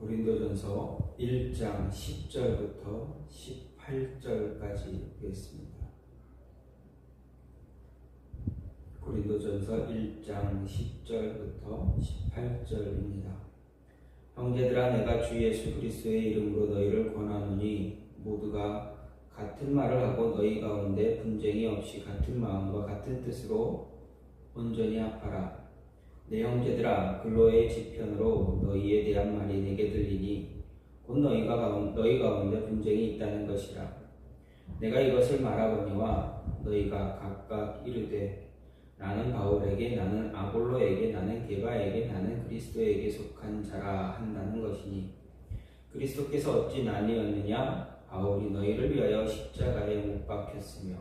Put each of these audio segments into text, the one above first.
고린도전서 1장 10절부터 18절까지 되겠습니다. 고린도전서 1장 10절부터 18절입니다. 형제들아, 내가 주 예수 그리스도의 이름으로 너희를 권하노니 모두가 같은 말을 하고 너희 가운데 분쟁이 없이 같은 마음과 같은 뜻으로 온전히 합하라. 내 형제들아, 근로의 지편으로 너희에 대한 말이 내게 들리니 곧 너희 가운데 분쟁이 있다는 것이라. 내가 이것을 말하거니와 너희가 각각 이르되 나는 바울에게, 나는 아볼로에게, 나는 게바에게, 나는 그리스도에게 속한 자라 한다는 것이니, 그리스도께서 어찌 나뉘었느냐? 바울이 너희를 위하여 십자가에 못 박혔으며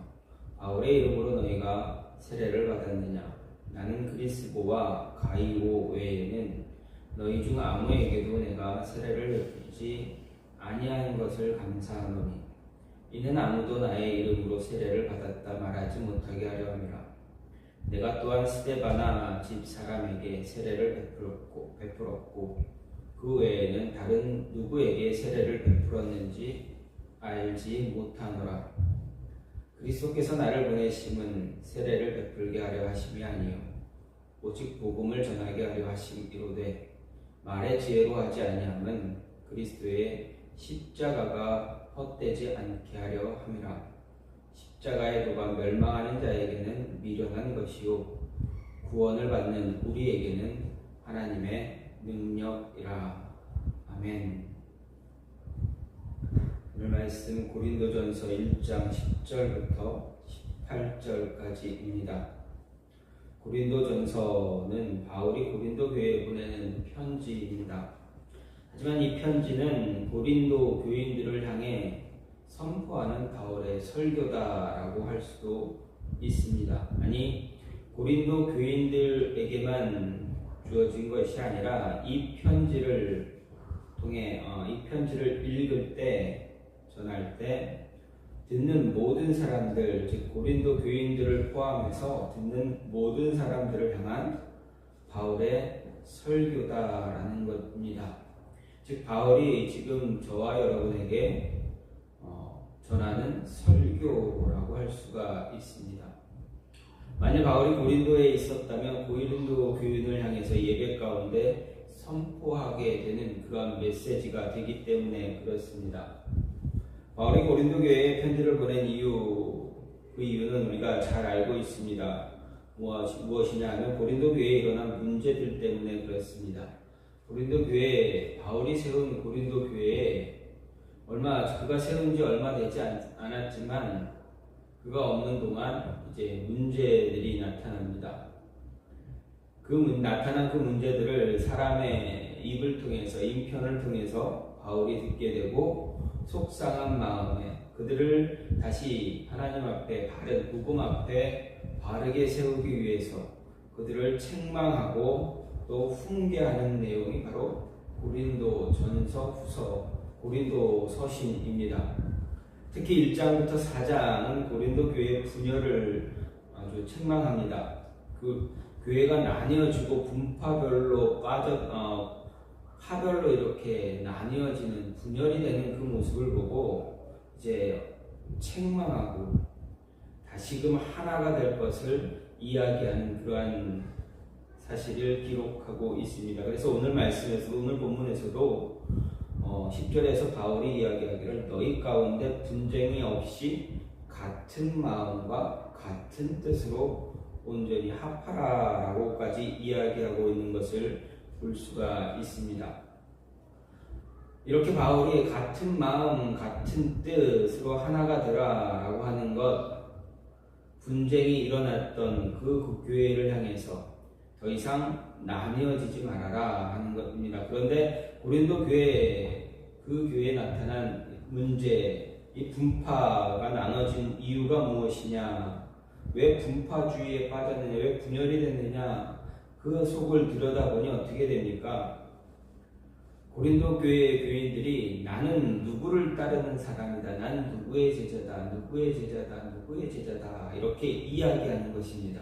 바울의 이름으로 너희가 세례를 받았느냐? 나는 그리스보와 가이오 외에는 너희 중 아무에게도 내가 세례를 베푸지 아니한 것을 감사하노니, 이는 아무도 나의 이름으로 세례를 받았다 말하지 못하게 하려 함이라. 내가 또한 스데바나 집 사람에게 세례를 베풀었고 그 외에는 다른 누구에게 세례를 베풀었는지 알지 못하노라. 그리스도께서 나를 보내심은 세례를 베풀게 하려 하심이 아니요 오직 복음을 전하게 하려 하심이로되, 말의 지혜로 하지 아니함은 그리스도의 십자가가 헛되지 않게 하려 함이라. 십자가의 도가 멸망하는 자에게는 미련한 것이요 구원을 받는 우리에게는 하나님의 능력이라. 아멘. 오늘 말씀 고린도전서 1장 10절부터 18절까지입니다. 고린도전서는 바울이 고린도 교회에 보내는 편지입니다. 하지만 이 편지는 고린도 교인들을 향해 선포하는 바울의 설교다라고 할 수도 있습니다. 아니, 고린도 교인들에게만 주어진 것이 아니라 이 편지를 통해 이 편지를 읽을 때, 전할 때 듣는 모든 사람들, 즉 고린도 교인들을 포함해서 듣는 모든 사람들을 향한 바울의 설교다라는 것입니다. 즉 바울이 지금 저와 여러분에게 전하는 설교라고 할 수가 있습니다. 만약 바울이 고린도에 있었다면 고린도 교인을 향해서 예배 가운데 선포하게 되는 그런 메시지가 되기 때문에 그렇습니다. 바울이 고린도 교회에 편지를 보낸 그 이유는 우리가 잘 알고 있습니다. 무엇이냐 하면 고린도 교회에 일어난 문제들 때문에 그렇습니다. 고린도 교회, 바울이 세운 고린도 교회에 그가 세운 지 얼마 되지 않았지만 그가 없는 동안 이제 문제들이 나타납니다. 나타난 그 문제들을 사람의 입을 통해서, 인편을 통해서 바울이 듣게 되고 속상한 마음에 그들을 다시 하나님 앞에, 바른 복음 앞에 바르게 세우기 위해서 그들을 책망하고 또 훈계하는 내용이 바로 고린도전서, 후서, 고린도서신입니다. 특히 1장부터 4장은 고린도 교회의 분열을 아주 책망합니다. 그 교회가 나뉘어지고 분파별로 하별로 이렇게 나뉘어지는, 분열이 되는 그 모습을 보고 이제 책망하고 다시금 하나가 될 것을 이야기하는 그러한 사실을 기록하고 있습니다. 그래서 오늘 말씀에서, 오늘 본문에서도 10절에서 바울이 이야기하기를 너희 가운데 분쟁이 없이 같은 마음과 같은 뜻으로 온전히 합하라 라고까지 이야기하고 있는 것을 볼 수가 있습니다. 이렇게 바울이 같은 마음, 같은 뜻으로 하나가 되라 라고 하는 것, 분쟁이 일어났던 그 교회를 향해서 더 이상 나뉘어지지 말아라 하는 것입니다. 그런데 고린도 그 교회에 나타난 문제, 이 분파가 나눠진 이유가 무엇이냐, 왜 분파주의에 빠졌느냐, 왜 분열이 됐느냐, 그 속을 들여다보니 어떻게 됩니까? 고린도 교회의 교인들이 나는 누구를 따르는 사람이다, 난 누구의 제자다, 누구의 제자다, 누구의 제자다, 이렇게 이야기하는 것입니다.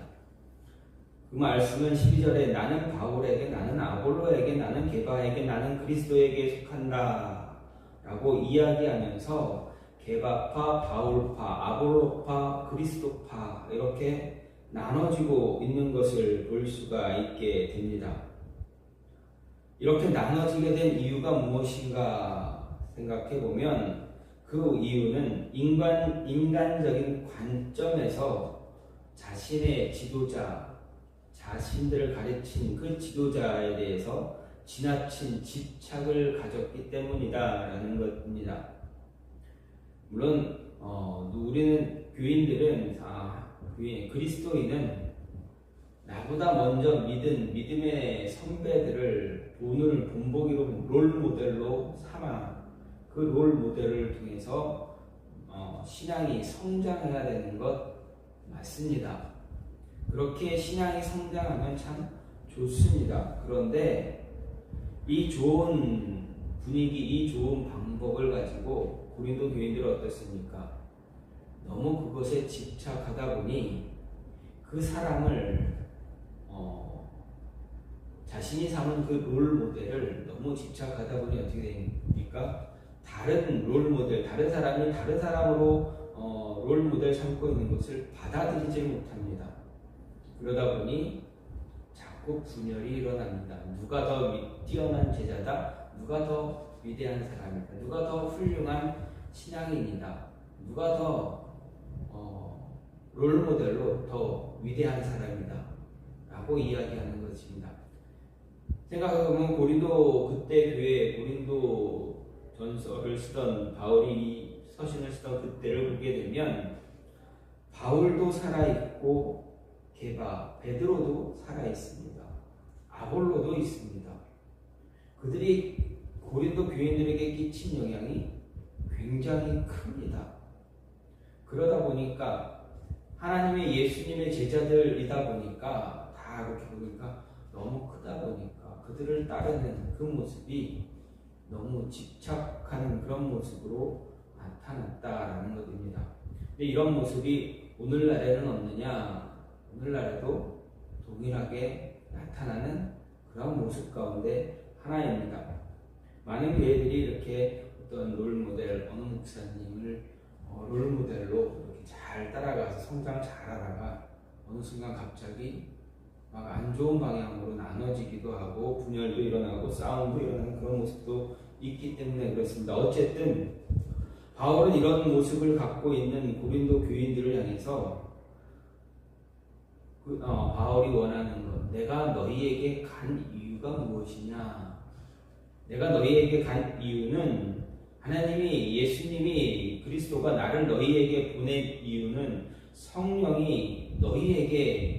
그 말씀은 12절에 나는 바울에게, 나는 아볼로에게, 나는 게바에게, 나는 그리스도에게 속한다 라고 이야기하면서 게바파, 바울파, 아볼로파, 그리스도파 이렇게 나눠지고 있는 것을 볼 수가 있게 됩니다. 이렇게 나눠지게 된 이유가 무엇인가 생각해 보면 그 이유는 인간적인 관점에서 자신의 지도자, 자신들을 가르친 그 지도자에 대해서 지나친 집착을 가졌기 때문이다라는 것입니다. 물론 우리는 교인들은 그리스도인은 나보다 먼저 믿은 믿음의 선배들을 오늘 본보기로 롤모델로 삼아 그 롤모델을 통해서 신앙이 성장해야 되는 것 맞습니다. 그렇게 신앙이 성장하면 참 좋습니다. 그런데 이 좋은 분위기, 이 좋은 방법을 가지고 고린도 교인들은 어떻습니까? 너무 그것에 집착하다 보니 그 사람을 자신이 삼은 그 롤모델을 너무 집착하다 보니 어떻게 됩니까? 다른 롤모델, 다른 사람이 다른 사람으로 롤모델 삼고 있는 것을 받아들이지 못합니다. 그러다 보니 자꾸 분열이 일어납니다. 누가 더 뛰어난 제자다? 누가 더 위대한 사람이다? 누가 더 훌륭한 신앙인이다? 누가 더 롤모델로 더 위대한 사람이다? 라고 이야기하는 것입니다. 생각해보면 고린도 그때 교회 고린도 전서를 쓰던 바울이 서신을 쓰던 그때를 보게 되면 바울도 살아있고 게바, 베드로도 살아있습니다. 아볼로도 있습니다. 그들이 고린도 교인들에게 끼친 영향이 굉장히 큽니다. 그러다 보니까 하나님의 예수님의 제자들이다 보니까 다 그렇게 보니까 너무 크다 보니까 그들을 따르는 그 모습이 너무 집착하는 그런 모습으로 나타났다라는 것입니다. 근데 이런 모습이 오늘날에는 없느냐? 오늘날에도 동일하게 나타나는 그런 모습 가운데 하나입니다. 많은 교회들이 이렇게 어떤 롤모델, 어느 목사님을 롤모델로 이렇게 잘 따라가서 성장 잘하다가 어느 순간 갑자기 막 안 좋은 방향으로 나눠지기도 하고 분열도 일어나고 싸움도 일어나는 그런 모습도 있기 때문에 그렇습니다. 어쨌든 바울은 이런 모습을 갖고 있는 고린도 교인들을 향해서 바울이 원하는 것, 내가 너희에게 간 이유가 무엇이냐? 내가 너희에게 간 이유는 하나님이 예수님이 그리스도가 나를 너희에게 보낸 이유는 성령이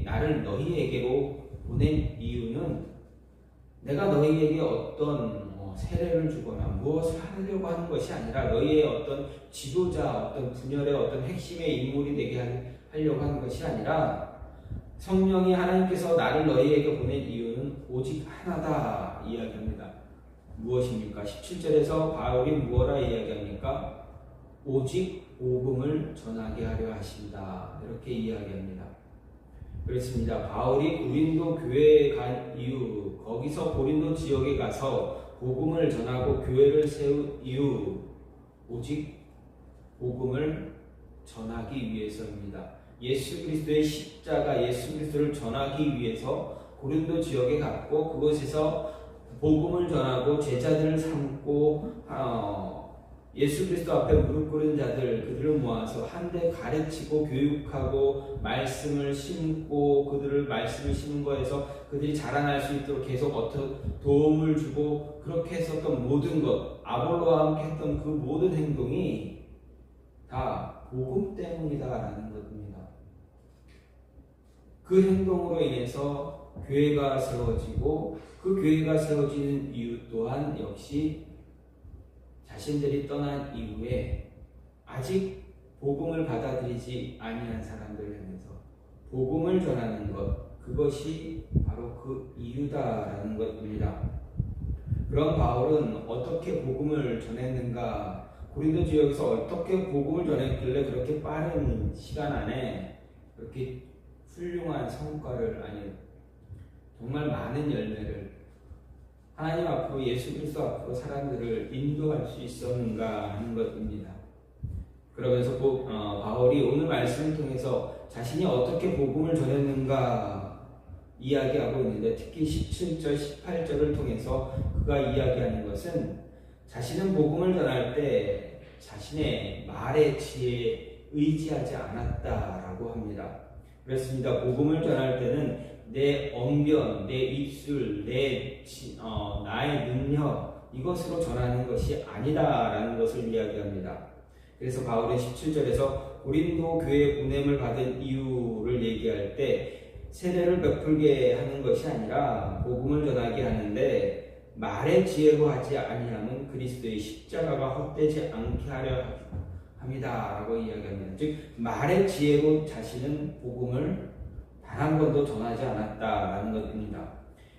나를 너희에게로 보낸 이유는 내가 너희에게 어떤 세례를 주거나 무엇을 하려고 하는 것이 아니라 너희의 어떤 지도자, 어떤 분열의 어떤 핵심의 인물이 되게 하려고 하는 것이 아니라 성령이 하나님께서 나를 너희에게 보낸 이유는 오직 하나다 이야기합니다. 무엇입니까? 17절에서 바울이 무엇라 이야기합니까? 오직 복음을 전하게 하려 하신다. 이렇게 이야기합니다. 그렇습니다. 바울이 고린도 교회에 간 이유, 거기서 고린도 지역에 가서 복음을 전하고 교회를 세운 이유, 오직 복음을 전하기 위해서입니다. 예수 그리스도의 십자가, 예수 그리스도를 전하기 위해서 고린도 지역에 갔고 그곳에서 복음을 전하고 제자들을 삼고 예수 그리스도 앞에 무릎 꿇은 자들 그들을 모아서 한데 가르치고 교육하고 말씀을 심고 그들을 말씀을 심은 거에서 그들이 자라날 수 있도록 계속 어떤 도움을 주고 그렇게 했었던 모든 것, 아볼로와 함께 했던 그 모든 행동이 다 복음 때문이다라는 것입니다. 그 행동으로 인해서 교회가 세워지고 그 교회가 세워지는 이유 또한 역시 자신들이 떠난 이후에 아직 복음을 받아들이지 아니한 사람들을 향해서 복음을 전하는 것, 그것이 바로 그 이유다라는 것입니다. 그럼 바울은 어떻게 복음을 전했는가? 고린도 지역에서 어떻게 복음을 전했길래 그렇게 빠른 시간 안에 그렇게 훌륭한 성과를 정말 많은 열매를 하나님 앞으로 예수 그리스도 앞으로 사람들을 인도할 수 있었는가 하는 것입니다. 그러면서 바울이 오늘 말씀을 통해서 자신이 어떻게 복음을 전했는가 이야기하고 있는데 특히 17절, 18절을 통해서 그가 이야기하는 것은 자신은 복음을 전할 때 자신의 말의 지혜에 의지하지 않았다라고 합니다. 그렇습니다. 복음을 전할 때는 내 언변, 내 입술, 나의 능력 이것으로 전하는 것이 아니다라는 것을 이야기합니다. 그래서 바울은 17절에서 고린도 교회에 보냄을 받은 이유를 얘기할 때 세례를 베풀게 하는 것이 아니라 복음을 전하게 하는데 말의 지혜로 하지 아니하면 그리스도의 십자가가 헛되지 않게 하려 합니다라고 이야기합니다. 즉 말의 지혜로 자신은 복음을 단 한 번도 전하지 않았다라는 것입니다.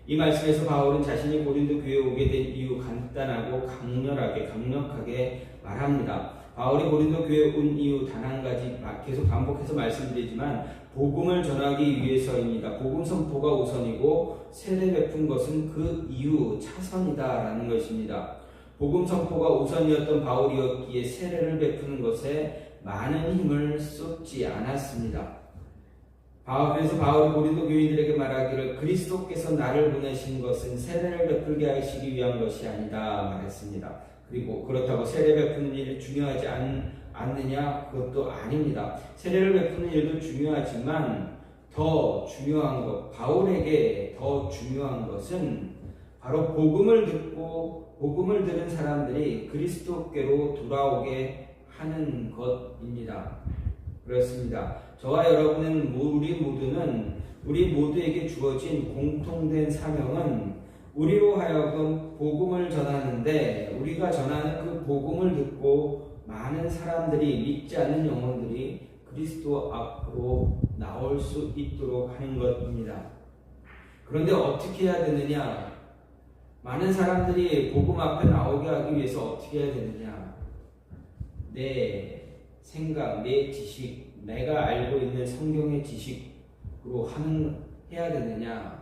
이 말씀에서 바울은 자신이 고린도 교회에 오게 된 이유 간단하고 강력하게 말합니다. 바울이 고린도 교회에 온 이유 단 한 가지 계속 반복해서 말씀드리지만 복음을 전하기 위해서입니다. 복음 선포가 우선이고 세례 베푼 것은 그 이유 차선이다라는 것입니다. 복음 선포가 우선이었던 바울이었기에 세례를 베푸는 것에 많은 힘을 쏟지 않았습니다. 그래서 바울이 고린도 교인들에게 말하기를 그리스도께서 나를 보내신 것은 세례를 베풀게 하시기 위한 것이 아니다 말했습니다. 그리고 그렇다고 세례 베푸는 일이 중요하지 않느냐? 그것도 아닙니다. 세례를 베푸는 일도 중요하지만 더 중요한 것, 바울에게 더 중요한 것은 바로 복음을 듣고 복음을 들은 사람들이 그리스도께로 돌아오게 하는 것입니다. 그렇습니다. 저와 여러분은 우리 모두에게 주어진 공통된 사명은 우리로 하여금 복음을 전하는데 우리가 전하는 그 복음을 듣고 많은 사람들이 믿지 않는 영혼들이 그리스도 앞으로 나올 수 있도록 하는 것입니다. 그런데 어떻게 해야 되느냐? 많은 사람들이 복음 앞에 나오게 하기 위해서 어떻게 해야 되느냐? 내 생각, 내 지식, 내가 알고 있는 성경의 지식으로 해야 되느냐?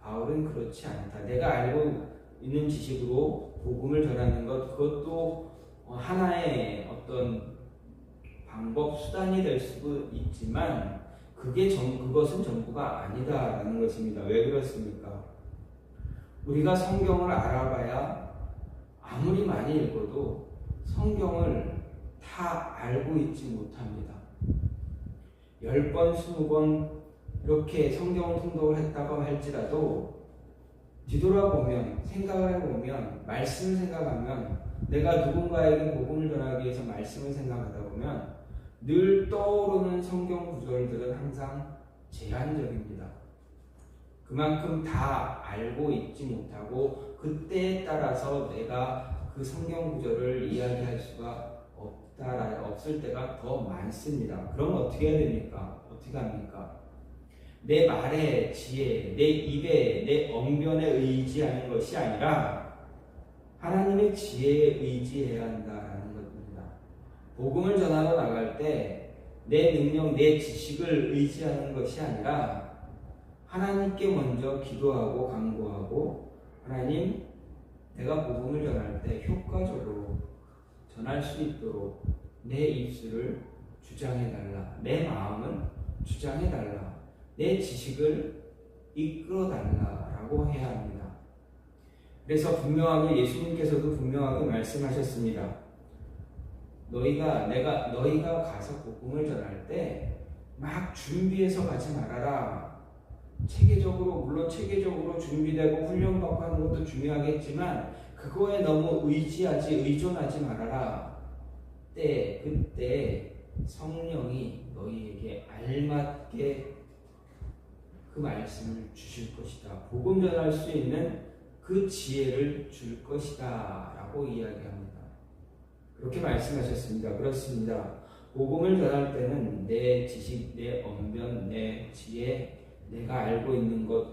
바울은 그렇지 않다. 내가 알고 있는 지식으로 복음을 전하는 것, 그것도 하나의 어떤 방법, 수단이 될 수도 있지만 그것은 전부가 아니다라는 것입니다. 왜 그렇습니까? 우리가 성경을 알아봐야 아무리 많이 읽어도 성경을 다 알고 있지 못합니다. 10번, 20번 이렇게 성경을 통독을 했다고 할지라도 뒤돌아보면, 생각을 해보면, 말씀을 생각하면, 내가 누군가에게 복음을 전하기 위해서 말씀을 생각하다 보면 늘 떠오르는 성경 구절들은 항상 제한적입니다. 그만큼 다 알고 있지 못하고 그때에 따라서 내가 그 성경 구절을 이야기할 수가 없을 때가 더 많습니다. 그럼 어떻게 해야 됩니까? 어떻게 합니까? 내 말의 지혜, 내 입에, 내 언변에 의지하는 것이 아니라 하나님의 지혜에 의지해야 한다는 것입니다. 복음을 전하러 나갈 때 내 능력, 내 지식을 의지하는 것이 아니라 하나님께 먼저 기도하고 간구하고 하나님, 내가 복음을 전할 때 효과적으로 전할 수 있도록 내 입술을 주장해달라. 내 마음을 주장해달라. 내 지식을 이끌어달라라고 해야 합니다. 그래서 분명하게 예수님께서도 분명하게 말씀하셨습니다. 너희가 가서 복음을 전할 때 막 준비해서 가지 말아라. 물론 체계적으로 준비되고 훈련받고 하는 것도 중요하겠지만 그거에 너무 의존하지 말아라. 그때 성령이 너희에게 알맞게 그 말씀을 주실 것이다. 복음 전할 수 있는 그 지혜를 줄 것이다 라고 이야기합니다. 그렇게 말씀하셨습니다. 그렇습니다. 복음을 전할 때는 내 지식, 내 언변, 내 지혜, 내가 알고 있는 것,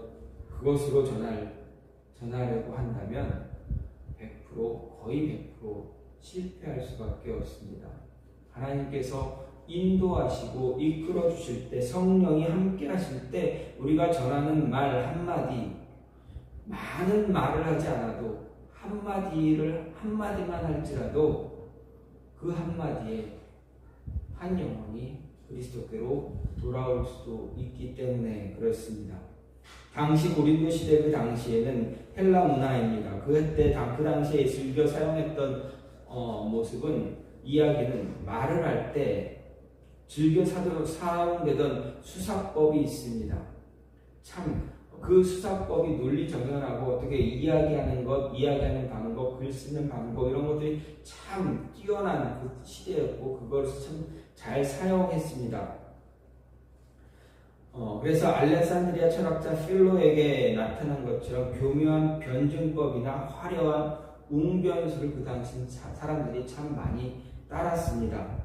그것으로 전하려고 한다면 100%, 거의 100% 실패할 수밖에 없습니다. 하나님께서 인도하시고 이끌어 주실 때, 성령이 함께 하실 때 우리가 전하는 말 한마디, 많은 말을 하지 않아도 한마디만 할지라도 그 한마디에 한 영혼이 그리스도께로 돌아올 수도 있기 때문에 그렇습니다. 당시 고린도 시대 그 당시에는 헬라 문화입니다. 그 당시에 즐겨 사용했던 모습은, 이야기는 말을 할 때 즐겨 사용되던 수사법이 있습니다. 참 그 수사법이 논리정연하고 어떻게 이야기하는 방법, 글 쓰는 방법, 이런 것들이 참 뛰어난 그 시대였고 그걸 참 잘 사용했습니다. 그래서 알렉산드리아 철학자 필로에게 나타난 것처럼 교묘한 변증법이나 화려한 웅변술을 그 당시 사람들이 참 많이 따랐습니다.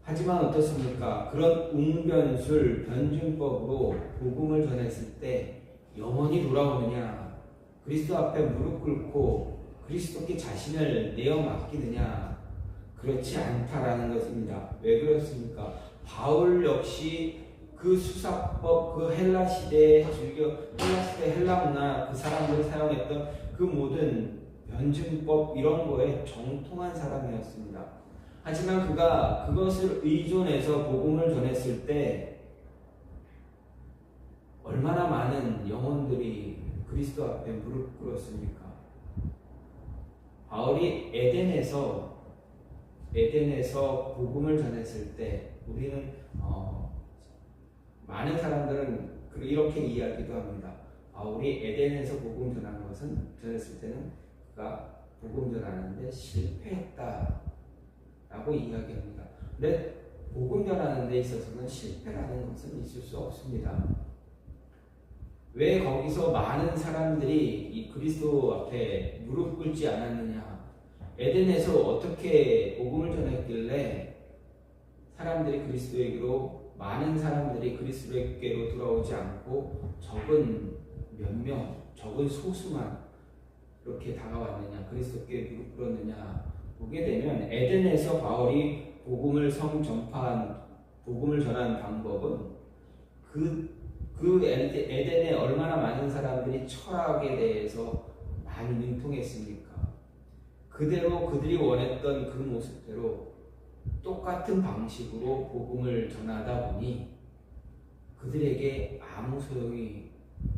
하지만 어떻습니까? 그런 웅변술, 변증법으로 복음을 전했을 때 영원히 돌아오느냐? 그리스도 앞에 무릎 꿇고 그리스도께 자신을 내어 맡기느냐? 그렇지 않다라는 것입니다. 왜 그렇습니까? 바울 역시 그 수사법, 그 헬라 시대 헬라 문화, 그 사람들이 사용했던 그 모든 변증법 이런 거에 정통한 사람이었습니다. 하지만 그가 그것을 의존해서 복음을 전했을 때 얼마나 많은 영혼들이 그리스도 앞에 무릎 꿇었습니까? 바울이 에덴에서 복음을 전했을 때 우리는 많은 사람들은 이렇게 이야기도 합니다. 바울이 에덴에서 복음 전했을 때는 그가 복음 전하는데 실패했다 라고 이야기합니다. 근데 복음 전하는 데 있어서는 실패라는 것은 있을 수 없습니다. 왜 거기서 많은 사람들이 이 그리스도 앞에 무릎 꿇지 않았느냐? 에덴에서 어떻게 복음을 전했길래 많은 사람들이 그리스도에게로 돌아오지 않고 적은 몇 명, 적은 소수만 이렇게 다가왔느냐, 그리스도께 무릎 꿇었느냐 보게 되면 에덴에서 바울이 복음을 전한 방법은 그 에덴에 얼마나 많은 사람들이 철학에 대해서 많이 능통했습니까? 그대로 그들이 원했던 그 모습대로 똑같은 방식으로 복음을 전하다 보니 그들에게 아무 소용이,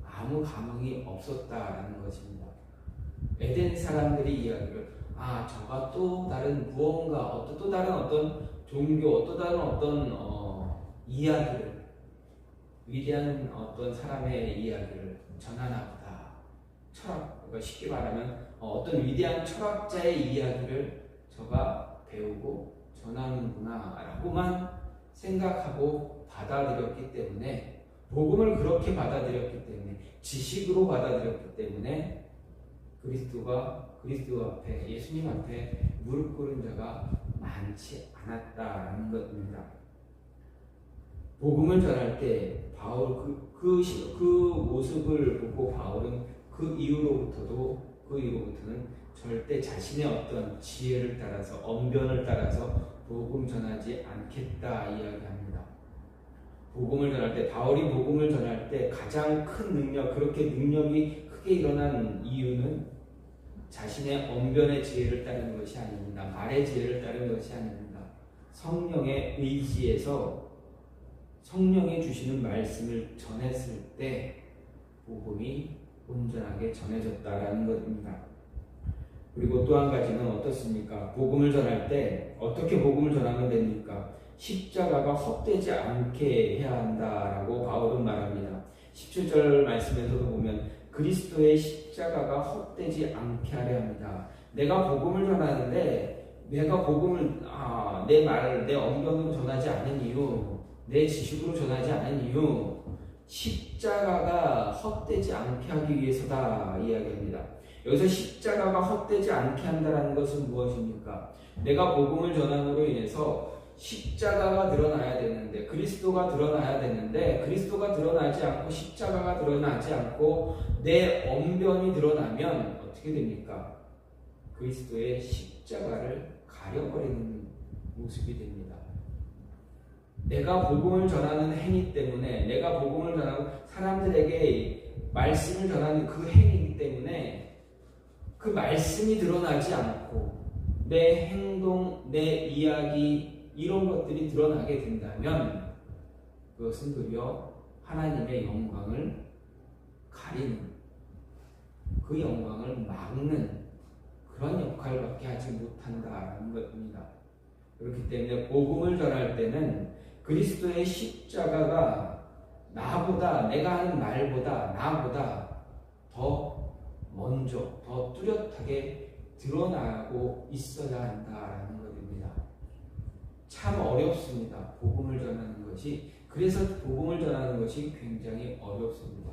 아무 감흥이 없었다라는 것입니다. 에덴 사람들이 이야기를 저가 또 다른 무언가, 또 다른 어떤 종교, 또 다른 어떤 이야기를, 위대한 어떤 사람의 이야기를 전하나 보다. 그러니까 쉽게 말하면 어떤 위대한 철학자의 이야기를 저가 배우고 전하는구나 라고만 생각하고 받아들였기 때문에, 복음을 그렇게 받아들였기 때문에, 지식으로 받아들였기 때문에 그리스도 앞에, 예수님 앞에 무릎 꿇은 자가 많지 않았다라는 것입니다. 복음을 전할 때 바울 그 모습을 보고 바울은 그 이후로부터는 절대 자신의 어떤 지혜를 따라서, 언변을 따라서 복음 전하지 않겠다 이야기합니다. 바울이 복음을 전할 때 가장 큰 능력, 그렇게 능력이 크게 일어난 이유는 자신의 언변의 지혜를 따르는 것이 아닙니다. 말의 지혜를 따르는 것이 아닙니다. 성령의 의지에서 성령이 주시는 말씀을 전했을 때 복음이 온전하게 전해졌다라는 것입니다. 그리고 또 한 가지는 어떻습니까? 복음을 전할 때 어떻게 복음을 전하면 됩니까? 십자가가 헛되지 않게 해야 한다라고 바울은 말합니다. 17절 말씀에서도 보면 그리스도의 십자가가 헛되지 않게 하려 합니다. 내가 복음을 전하는데 내가 복음을 내 언변으로 전하지 않은 이유, 내 지식으로 전하지 않은 이유, 십자가가 헛되지 않게 하기 위해서다 이야기합니다. 여기서 십자가가 헛되지 않게 한다는 것은 무엇입니까? 내가 복음을 전함으로 인해서 십자가가 드러나야 되는데, 그리스도가 드러나야 되는데, 그리스도가 드러나지 않고 십자가가 드러나지 않고 내 언변이 드러나면 어떻게 됩니까? 그리스도의 십자가를 가려버리는 모습이 됩니다. 내가 복음을 전하는 행위 때문에, 내가 복음을 전하고 사람들에게 말씀을 전하는 그 행위이기 때문에 그 말씀이 드러나지 않고 내 행동, 내 이야기 이런 것들이 드러나게 된다면 그것은 도리어 하나님의 영광을 가리는, 그 영광을 막는 그런 역할밖에 하지 못한다는 것입니다. 그렇기 때문에 복음을 전할 때는 그리스도의 십자가가 나보다, 내가 하는 말보다, 나보다 더 먼저, 더 뚜렷하게 드러나고 있어야 한다라는 것입니다. 참 어렵습니다. 복음을 전하는 것이. 그래서 복음을 전하는 것이 굉장히 어렵습니다.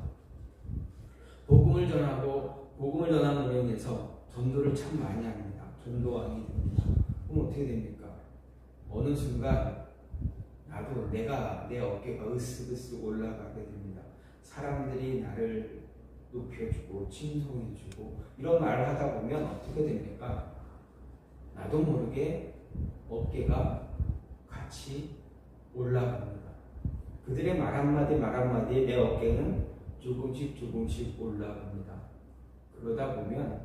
복음을 전하고 복음을 전함으로 인해서 전도를 참 많이 합니다. 전도왕이 됩니다. 그럼 어떻게 됩니까? 어느 순간 나도 내 어깨가 으쓱으쓱 올라가게 됩니다. 사람들이 나를 높여주고 칭송해주고 이런 말을 하다 보면 어떻게 됩니까? 나도 모르게 어깨가 같이 올라갑니다. 그들의 말 한마디에 내 어깨는 조금씩 올라갑니다. 그러다 보면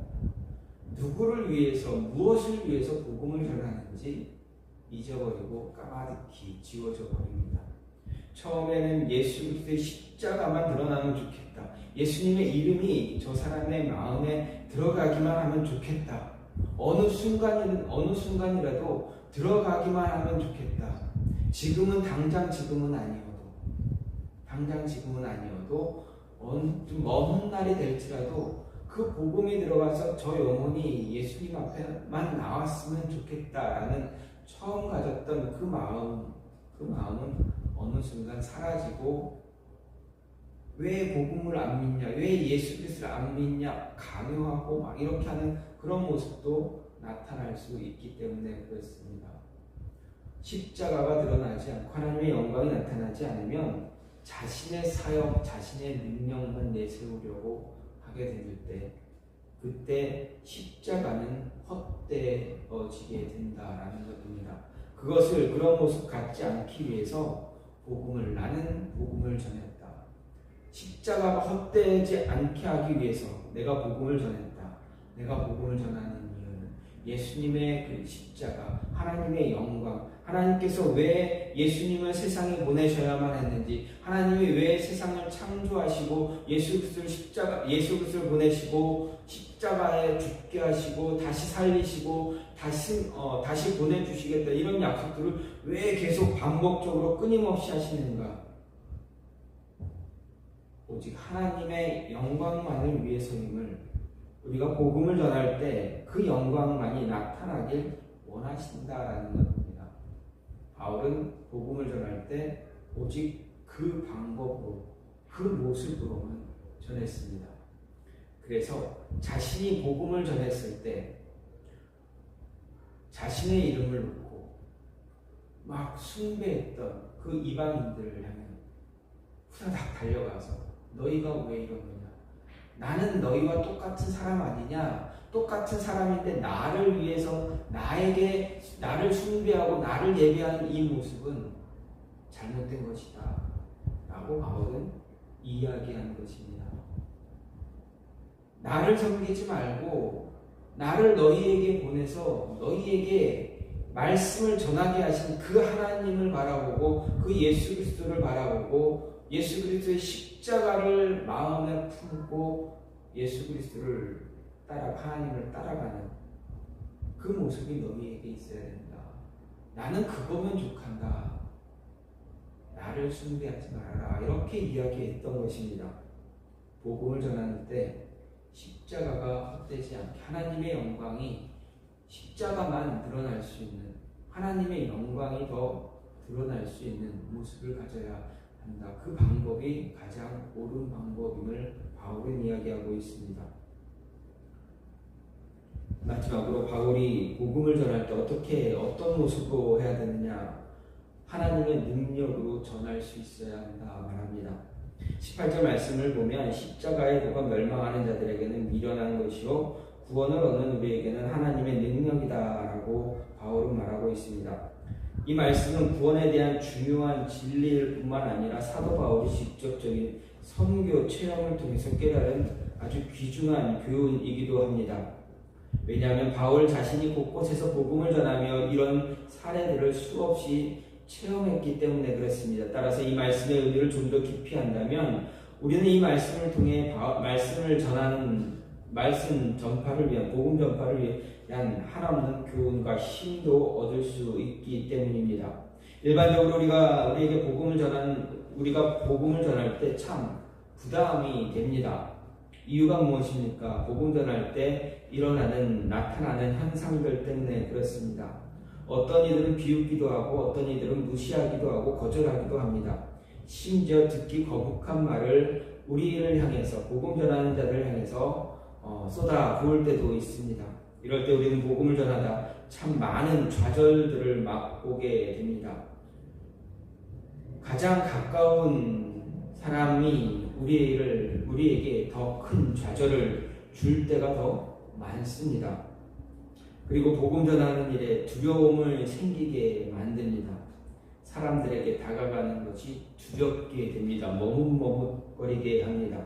누구를 위해서, 무엇을 위해서 복음을 전하는지 잊어버리고 까마득히 지워져 버립니다. 처음에는 예수 그리스도의 십자가만 드러나면 좋겠다. 예수님의 이름이 저 사람의 마음에 들어가기만 하면 좋겠다. 어느 순간이라도 들어가기만 하면 좋겠다. 당장 지금은 아니어도 좀 먼 날이 될지라도 그 복음이 들어가서 저 영혼이 예수님 앞에만 나왔으면 좋겠다라는 처음 가졌던 그 마음은 어느 순간 사라지고, 왜 복음을 안 믿냐, 왜 예수 그리스도를 안 믿냐, 강요하고 막 이렇게 하는 그런 모습도 나타날 수 있기 때문에 그렇습니다. 십자가가 드러나지 않고 하나님의 영광이 나타나지 않으면 자신의 사역, 자신의 능력만 내세우려고 하게 될 때, 그때 십자가는 헛되어지게 된다라는 것입니다. 그런 모습 갖지 않기 위해서 나는 복음을 전했다. 십자가가 헛되지 않게 하기 위해서 내가 복음을 전했다. 내가 복음을 전하는 이유는 예수님의 그 십자가, 하나님의 영광, 하나님께서 왜 예수님을 세상에 보내셔야만 했는지, 하나님이 왜 세상을 창조하시고 예수 그리스도를 보내시고 십자가에 죽게 하시고 다시 살리시고 다시 보내주시겠다, 이런 약속들을 왜 계속 반복적으로 끊임없이 하시는가? 오직 하나님의 영광만을 위해서임을, 우리가 복음을 전할 때 그 영광만이 나타나길 원하신다라는 것입니다. 바울은 복음을 전할 때 오직 그 방법으로, 그 모습으로만 전했습니다. 그래서 자신이 복음을 전했을 때 자신의 이름을 놓고 막 숭배했던 그 이방인들을 향해 후다닥 달려가서 너희가 왜 이러느냐, 나는 너희와 똑같은 사람 아니냐, 똑같은 사람인데 나를 위해서 나를 숭배하고 나를 예배하는 이 모습은 잘못된 것이다 라고 바울은 이야기하는 것입니다. 나를 섬기지 말고 나를 너희에게 보내서 너희에게 말씀을 전하게 하신 그 하나님을 바라보고, 그 예수 그리스도를 바라보고, 예수 그리스도의 십자가를 마음에 품고 예수 그리스도를 하나님을 따라가는 그 모습이 너희에게 있어야 된다. 나는 그거면 족한다. 나를 숭배하지 말아라. 이렇게 이야기했던 것입니다. 복음을 전하는 때 십자가가 헛되지 않게, 하나님의 영광이 십자가만 드러날 수 있는, 하나님의 영광이 더 드러날 수 있는 모습을 가져야 한다. 그 방법이 가장 옳은 방법임을 바울은 이야기하고 있습니다. 마지막으로 바울이 복음을 전할 때 어떤 모습으로 해야 되느냐, 하나님의 능력으로 전할 수 있어야 한다 말합니다. 18절 말씀을 보면 십자가의 도가 멸망하는 자들에게는 미련한 것이요 구원을 얻는 우리에게는 하나님의 능력이다 라고 바울은 말하고 있습니다. 이 말씀은 구원에 대한 중요한 진리일 뿐만 아니라 사도 바울이 직접적인 선교 체험을 통해서 깨달은 아주 귀중한 교훈이기도 합니다. 왜냐하면 바울 자신이 곳곳에서 복음을 전하며 이런 사례들을 수없이 체험했기 때문에 그렇습니다. 따라서 이 말씀의 의미를 좀 더 깊이 한다면 우리는 이 말씀을 통해 말씀을 전하는 말씀 전파를 위한 복음 전파를 위한 한없는 교훈과 힘도 얻을 수 있기 때문입니다. 일반적으로 우리에게 우리가 복음을 전할 때 참 부담이 됩니다. 이유가 무엇입니까? 복음 전할 때 나타나는 현상들 때문에 그렇습니다. 어떤 이들은 비웃기도 하고 어떤 이들은 무시하기도 하고 거절하기도 합니다. 심지어 듣기 거북한 말을 우리를 향해서 복음 전하는 자들을 향해서 쏟아 부을 때도 있습니다. 이럴 때 우리는 복음을 전하다 참 많은 좌절들을 맛보게 됩니다. 가장 가까운 사람이 우리에게 더 큰 좌절을 줄 때가 더 많습니다. 그리고 복음 전하는 일에 두려움을 생기게 만듭니다. 사람들에게 다가가는 것이 두렵게 됩니다. 머뭇머뭇거리게 합니다.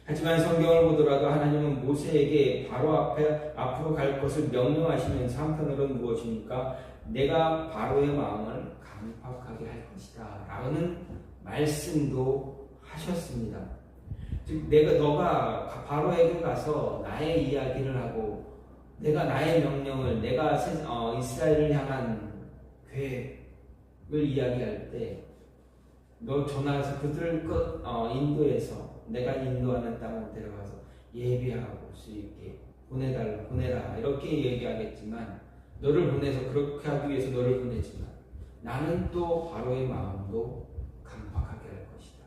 하지만 성경을 보더라도 하나님은 모세에게 바로 앞으로 갈 것을 명령하시면서 한편으로는 무엇입니까? 내가 바로의 마음을 강팍하게 할 것이다 라는 말씀도 하셨습니다. 즉 너가 바로에게 가서 나의 이야기를 하고 내가 나의 명령을 내가 이스라엘을 향한 계획을 이야기할 때 너 전화해서 그들을 인도해서 내가 인도하는 땅으로 데려가서 예배하고 수 있게 보내라 이렇게 얘기하겠지만 너를 보내서 그렇게 하기 위해서 너를 보내지만 나는 또 바로의 마음도 강팍하게 할 것이다.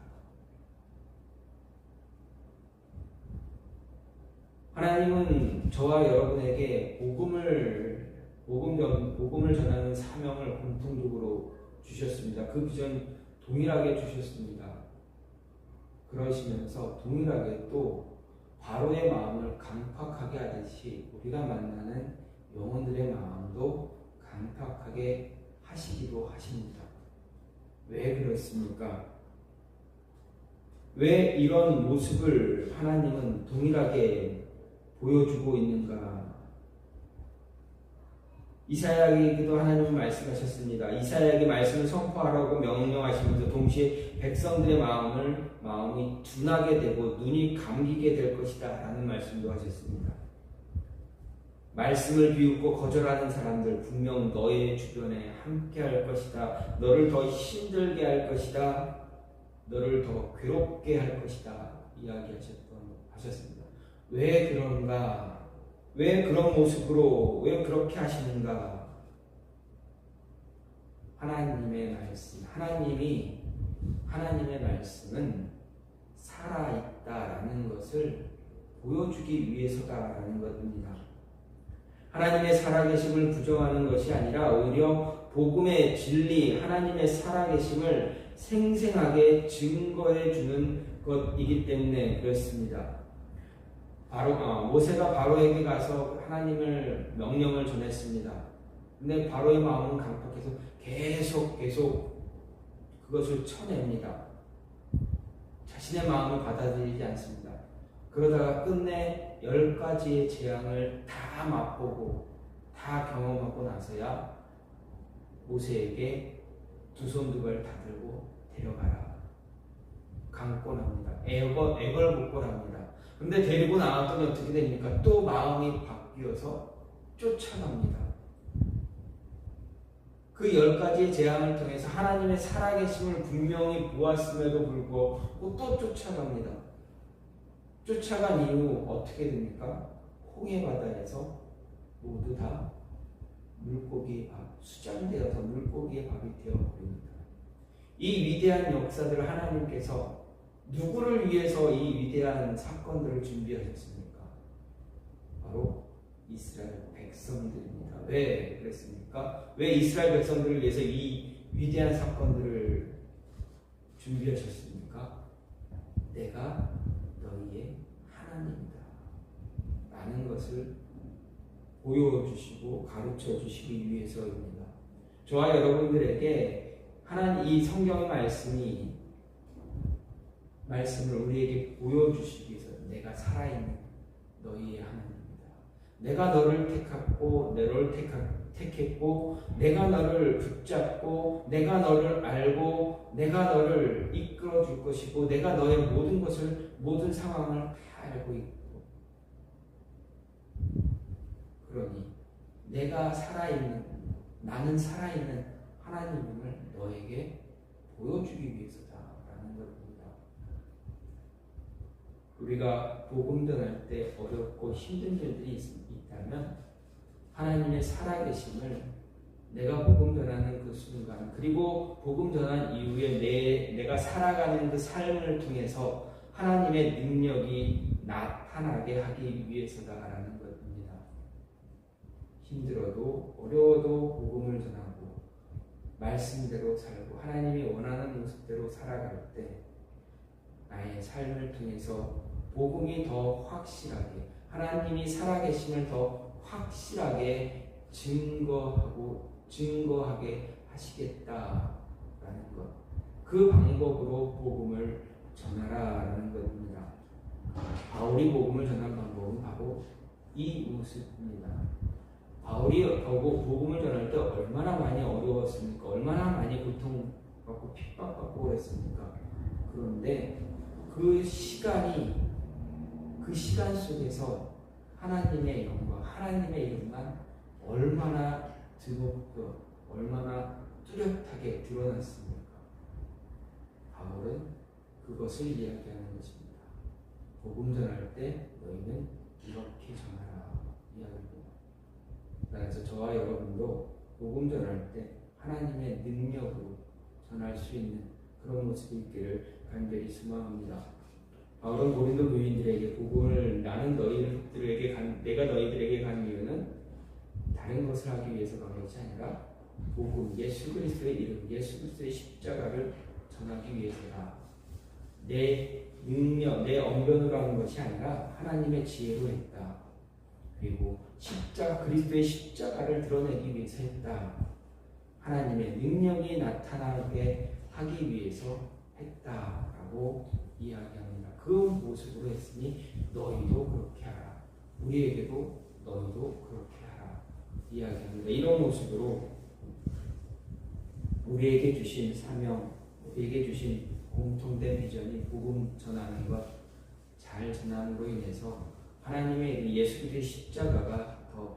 하나님은 저와 여러분에게 복음을 전하는 사명을 공통적으로 주셨습니다. 그 비전 동일하게 주셨습니다. 그러시면서 동일하게 또 바로의 마음을 강팍하게 하듯이 우리가 만나는 영혼들의 마음도 강팍하게 하시기도 하십니다. 왜 그렇습니까? 왜 이런 모습을 하나님은 동일하게 보여주고 있는가? 이사야에게도 하나님은 말씀하셨습니다. 이사야에게 말씀을 선포하라고 명령하시면서 동시에 백성들의 마음이 둔하게 되고 눈이 감기게 될 것이다 라는 말씀도 하셨습니다. 말씀을 비웃고 거절하는 사람들 분명 너의 주변에 함께 할 것이다. 너를 더 힘들게 할 것이다. 너를 더 괴롭게 할 것이다. 이야기하셨습니다. 왜 그런가? 왜 그런 모습으로 왜 그렇게 하시는가? 하나님의 말씀은 살아있다라는 것을 보여주기 위해서다라는 것입니다. 하나님의 살아계심을 부정하는 것이 아니라 오히려 복음의 진리, 하나님의 살아계심을 생생하게 증거해 주는 것이기 때문에 그렇습니다. 모세가 바로에게 가서 하나님을 명령을 전했습니다. 근데 바로의 마음은 강팍해서 계속 그것을 쳐냅니다. 자신의 마음을 받아들이지 않습니다. 그러다가 끝내 10가지의 재앙을 다 맛보고 다 경험하고 나서야 모세에게 두 손 두 발 다 들고 데려가라. 강권합니다. 애걸복걸합니다. 근데 데리고 나왔더니 어떻게 됩니까? 또 마음이 바뀌어서 쫓아갑니다. 그 10가지의 재앙을 통해서 하나님의 살아계심을 분명히 보았음에도 불구하고 또 쫓아갑니다. 쫓아간 이후 어떻게 됩니까? 홍해 바다에서 모두 다 수장되어서 물고기의 밥이 되어버립니다. 이 위대한 역사들을 하나님께서 누구를 위해서 이 위대한 사건들을 준비하셨습니까? 바로 이스라엘 백성들입니다. 왜 그랬습니까? 왜 이스라엘 백성들을 위해서 이 위대한 사건들을 준비하셨습니까? 내가 너희의 하나님이다 라는 것을 보여주시고 가르쳐주시기 위해서입니다. 저와 여러분들에게 하나님 이 성경의 말씀을 우리에게 보여주시기 위해서 내가 살아있는 너희의 하나님입니다. 내가 너를 택했고 내가 너를 붙잡고 내가 너를 알고 내가 너를 이끌어 줄 것이고 내가 너의 모든 상황을 다 알고 있고 그러니 나는 살아있는 하나님을 너에게 보여주기 위해서다라는 것입니다. 우리가 복음 전할 때 어렵고 힘든 일들이 있다면 하나님의 살아계심을 내가 복음 전하는 그 순간 그리고 복음 전한 이후에 내가 살아가는 그 삶을 통해서 하나님의 능력이 나타나게 하기 위해서다라는 것입니다. 힘들어도 어려워도 복음을 전하고 말씀대로 살고 하나님이 원하는 모습대로 살아갈 때 나의 삶을 통해서 복음이 더 확실하게 하나님이 살아계심을 더 확실하게 증거하게 하시겠다라는 것. 그 방법으로 복음을 전하라라는 것입니다. 바울이 복음을 전한 방법은 바로 이 모습입니다. 바울이 복음을 전할 때 얼마나 많이 어려웠습니까? 얼마나 많이 고통받고 핍박받고 그랬습니까? 그런데 그 시간 속에서 하나님의 영광, 하나님의 이름만 얼마나 드높고 얼마나 뚜렷하게 드러났습니까? 바울은 그것을 이야기하는 것입니다. 복음 전할 때 너희는 이렇게 전하라 이야기합니다. 따라서 저와 여러분도 복음 전할 때 하나님의 능력으로 전할 수 있는 그런 모습이 있기를 간절히 소망합니다. 바울은 고린도 교인들에게 복음을 내가 너희들에게 간 이유는 다른 것을 하기 위해서 간 것이 아니라 복음, 예수 그리스도의 이름, 예수 그리스도의 십자가를 전하기 위해서다. 내 능력, 내 언변으로 하는 것이 아니라 하나님의 지혜로 했다. 그리고 그리스도의 십자가를 드러내기 위해서 했다. 하나님의 능력이 나타나게 하기 위해서 했다라고 이야기합니다. 그 모습으로 했으니 너희도 그렇게 하라. 우리에게도 너희도 그렇게 하라 이야기합니다. 이런 모습으로 우리에게 주신 사명, 우리에게 주신 공통된 비전이 복음 전하는 것, 잘 전함으로 인해서 하나님의 예수 그리스도의 십자가가 더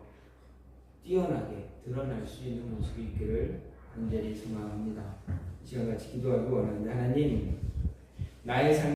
뛰어나게 드러날 수 있는 모습이 있기를 간절히 소망합니다. 이 시간 같이 기도하기 원하는데 하나님, 나의 삶